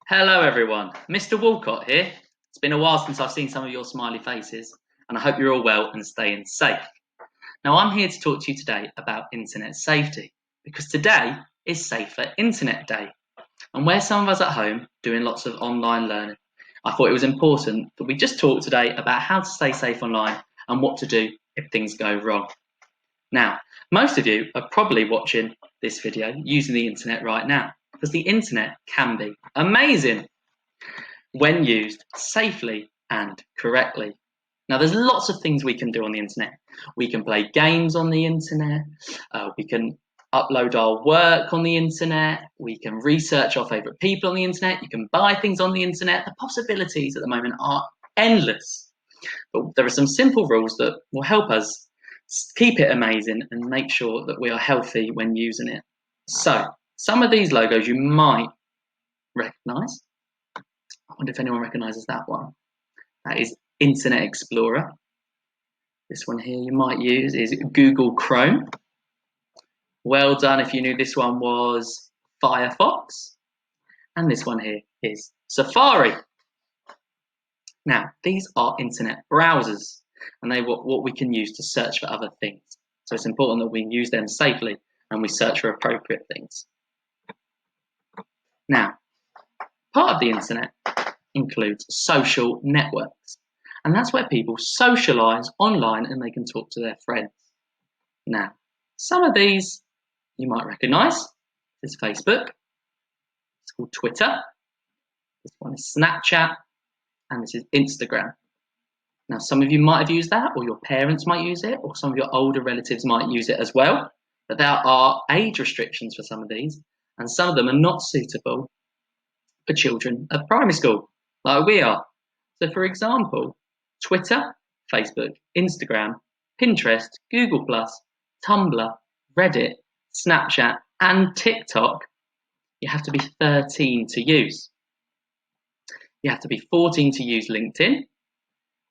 Hello everyone, Mr. Walcott here. It's been a while since I've seen some of your smiley faces and I hope you're all well and staying safe. Now I'm here to talk to you today about internet safety because today is Safer Internet Day, and where some of us at home doing lots of online learning, I thought it was important that we just talk today about how to stay safe online and what to do if things go wrong. Now, most of you are probably watching this video using the internet right now, because the internet can be amazing when used safely and correctly. Now, there's lots of things we can do on the internet. We can play games on the internet, we can upload our work on the internet, we can research our favourite people on the internet, you can buy things on the internet. The possibilities at the moment are endless. But there are some simple rules that will help us keep it amazing and make sure that we are healthy when using it. So, some of these logos you might recognise. I wonder if anyone recognises that one. That is Internet Explorer. This one here you might use is Google Chrome. Well done if you knew this one was Firefox. And this one here is Safari. Now, these are internet browsers, and they're what we can use to search for other things. So it's important that we use them safely and we search for appropriate things. Now, part of the internet includes social networks, and that's where people socialise online and they can talk to their friends. Now, some of these you might recognise. This is Facebook, it's called Twitter, this one is Snapchat, and this is Instagram. Now, some of you might have used that, or your parents might use it, or some of your older relatives might use it as well. But there are age restrictions for some of these, and some of them are not suitable for children at primary school, like we are. So, for example, Twitter, Facebook, Instagram, Pinterest, Google+, Tumblr, Reddit, Snapchat, and TikTok, you have to be 13 to use. You have to be 14 to use LinkedIn,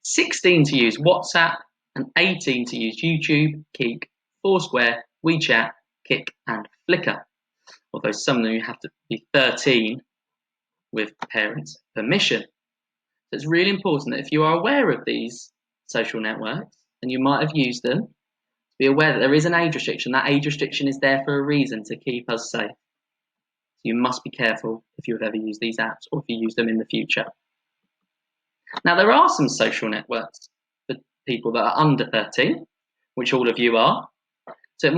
16 to use WhatsApp, and 18 to use YouTube, Keek, Foursquare, WeChat, Kik, and Flickr. Although some of them you have to be 13 with parents' permission. So it's really important that if you are aware of these social networks, and you might have used them, be aware that there is an age restriction. That age restriction is there for a reason, to keep us safe. So you must be careful if you have ever used these apps or if you use them in the future. Now, there are some social networks for people that are under 13, which all of you are. So you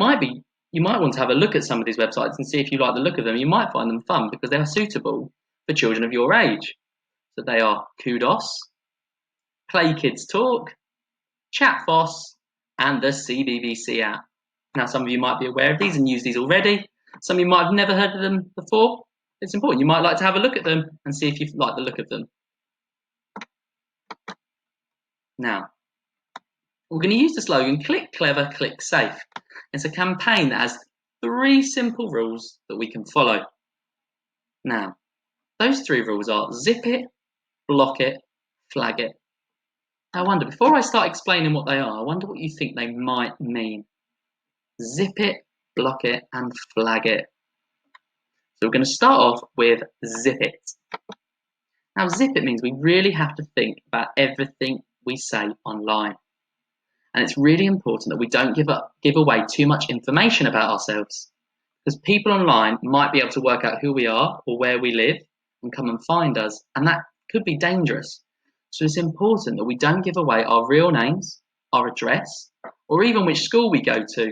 might want to have a look at some of these websites and see if you like the look of them. You might find them fun because they are suitable for children of your age. So they are Kudos, Play Kids Talk, Chatfoss, and the CBBC app. Now, some of you might be aware of these and use these already. Some of you might have never heard of them before. It's important. You might like to have a look at them and see if you like the look of them. Now, we're going to use the slogan, click clever, click safe. It's a campaign that has 3 simple rules that we can follow. Now, those 3 rules are zip it, block it, flag it. I wonder, before I start explaining what they are, I wonder what you think they might mean. Zip it, block it, and flag it. So we're going to start off with zip it. Now, zip it means we really have to think about everything we say online. And it's really important that we don't give away too much information about ourselves, because people online might be able to work out who we are or where we live and come and find us, and that could be dangerous. So it's important that we don't give away our real names, our address, or even which school we go to.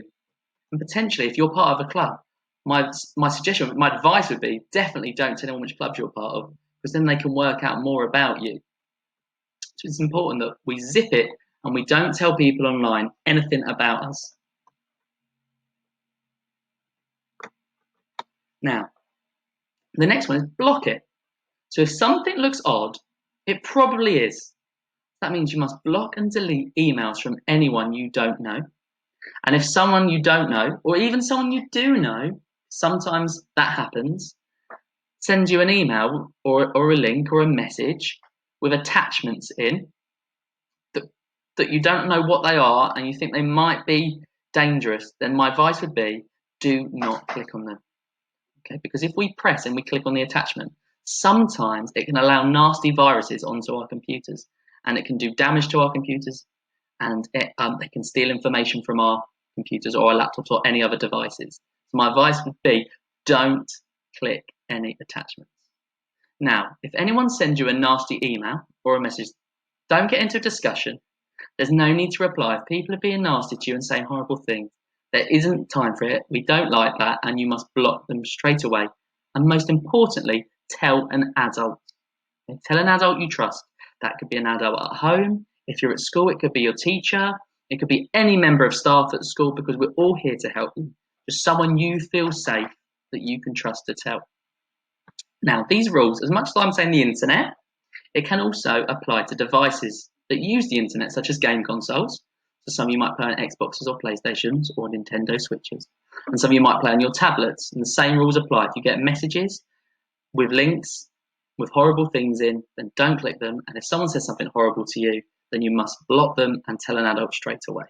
And potentially, if you're part of a club, my advice would be definitely don't tell anyone which club you're part of, because then they can work out more about you. So it's important that we zip it and we don't tell people online anything about us. Now, the next one is block it. So if something looks odd, it probably is. That means you must block and delete emails from anyone you don't know. And if someone you don't know, or even someone you do know, sometimes that happens, sends you an email or a link or a message with attachments in that you don't know what they are and you think they might be dangerous, then my advice would be do not click on them. Okay? Because if we press and we click on the attachment, Sometimes it can allow nasty viruses onto our computers, and it can do damage to our computers, and they can steal information from our computers or our laptops or any other devices. So my advice would be, don't click any attachments. Now, if anyone sends you a nasty email or a message, don't get into a discussion. There's no need to reply. If people are being nasty to you and saying horrible things, there isn't time for it. We don't like that, and you must block them straight away. And most importantly, tell an adult. Tell an adult you trust. That could be an adult at home. If you're at school, it could be your teacher. It could be any member of staff at school, because we're all here to help you. Just someone you feel safe that you can trust to tell. Now, these rules, as much as I'm saying the internet, it can also apply to devices that use the internet, such as game consoles. So some of you might play on Xboxes or PlayStations or Nintendo Switches. And some of you might play on your tablets. And the same rules apply. If you get messages with links with horrible things in, then don't click them. And if someone says something horrible to you, then you must block them and tell an adult straight away.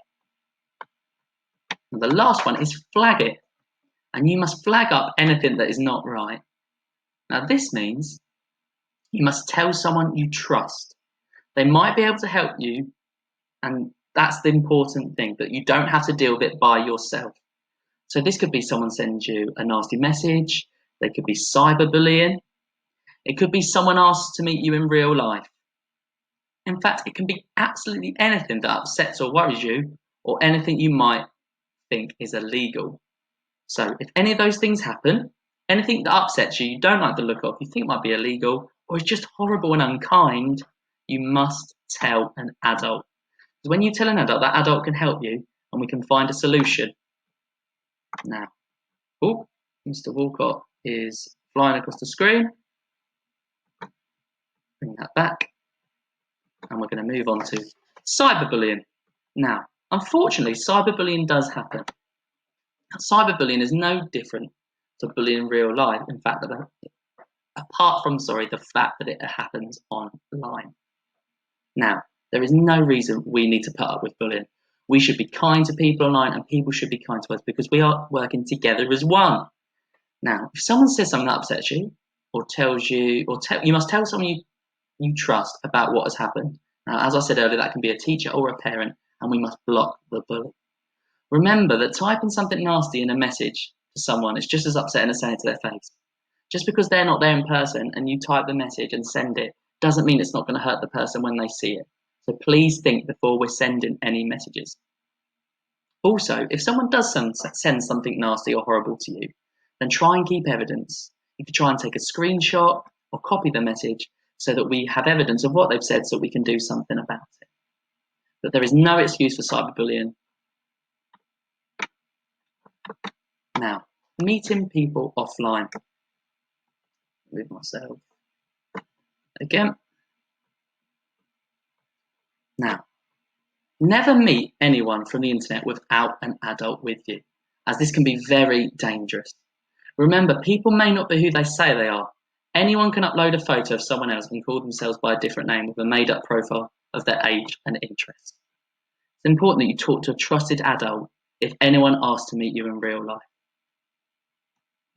And the last one is flag it. And you must flag up anything that is not right. Now this means you must tell someone you trust. They might be able to help you, and that's the important thing, that you don't have to deal with it by yourself. So this could be someone sends you a nasty message. They could be cyberbullying. It could be someone asks to meet you in real life. In fact, it can be absolutely anything that upsets or worries you, or anything you might think is illegal. So if any of those things happen, anything that upsets you, you don't like the look of, you think might be illegal, or is just horrible and unkind, you must tell an adult. Because when you tell an adult, that adult can help you, and we can find a solution. Now, Mr. Walcott is flying across the screen. Bring that back. And we're going to move on to cyberbullying. Now, unfortunately, cyberbullying does happen. Cyberbullying is no different to bullying in real life. In fact, apart from the fact that it happens online. Now, there is no reason we need to put up with bullying. We should be kind to people online, and people should be kind to us, because we are working together as one. Now, if someone says something that upsets you, or tells you, you must tell someone you trust about what has happened. Now, as I said earlier, that can be a teacher or a parent, and we must block the bully. Remember that typing something nasty in a message to someone is just as upsetting as saying it to their face. Just because they're not there in person and you type the message and send it doesn't mean it's not going to hurt the person when they see it. So please think before we're sending any messages. Also, if someone does send something nasty or horrible to you, then try and keep evidence. You could try and take a screenshot or copy the message so that we have evidence of what they've said, so we can do something about it. But there is no excuse for cyberbullying. Now, meeting people offline. Move myself again. Now, never meet anyone from the internet without an adult with you, as this can be very dangerous. Remember, people may not be who they say they are. Anyone can upload a photo of someone else and call themselves by a different name with a made-up profile of their age and interests. It's important that you talk to a trusted adult if anyone asks to meet you in real life.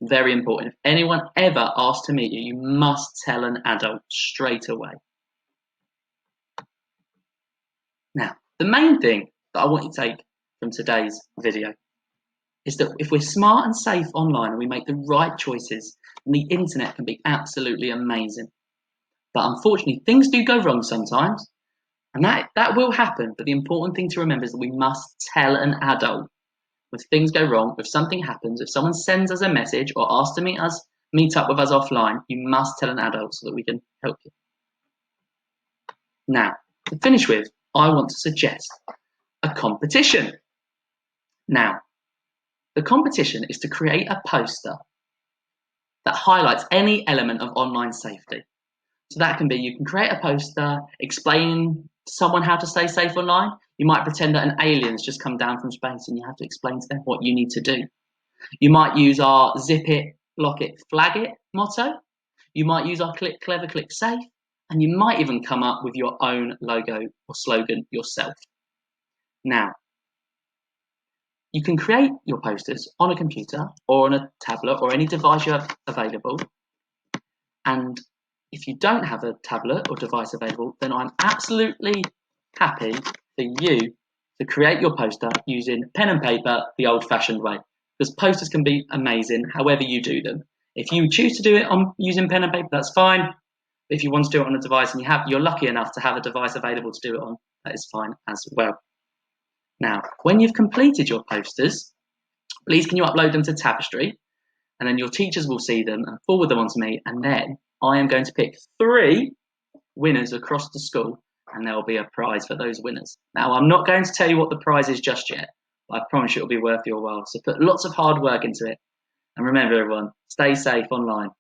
Very important. If anyone ever asks to meet you, you must tell an adult straight away. Now, the main thing that I want you to take from today's video is that if we're smart and safe online and we make the right choices, then the internet can be absolutely amazing. But unfortunately, things do go wrong sometimes, and that will happen. But the important thing to remember is that we must tell an adult. If things go wrong, if something happens, if someone sends us a message or asks to meet up with us offline, you must tell an adult so that we can help you. Now, to finish with, I want to suggest a competition. Now, the competition is to create a poster that highlights any element of online safety. So that can be, you can create a poster explaining to someone how to stay safe online. You might pretend that an alien's just come down from space and you have to explain to them what you need to do. You might use our zip it, lock it, flag it motto. You might use our click clever, click safe. And you might even come up with your own logo or slogan yourself. Now, you can create your posters on a computer or on a tablet or any device you have available. And if you don't have a tablet or device available, then I'm absolutely happy for you to create your poster using pen and paper the old-fashioned way, because posters can be amazing however you do them. If you choose to do it on using pen and paper, that's fine. If you want to do it on a device and you're lucky enough to have a device available to do it on, that is fine as well. Now, when you've completed your posters, please can you upload them to Tapestry, and then your teachers will see them and forward them on to me, and then I am going to pick 3 winners across the school, and there will be a prize for those winners. Now, I'm not going to tell you what the prize is just yet, but I promise you it'll be worth your while. So put lots of hard work into it. And remember, everyone, stay safe online.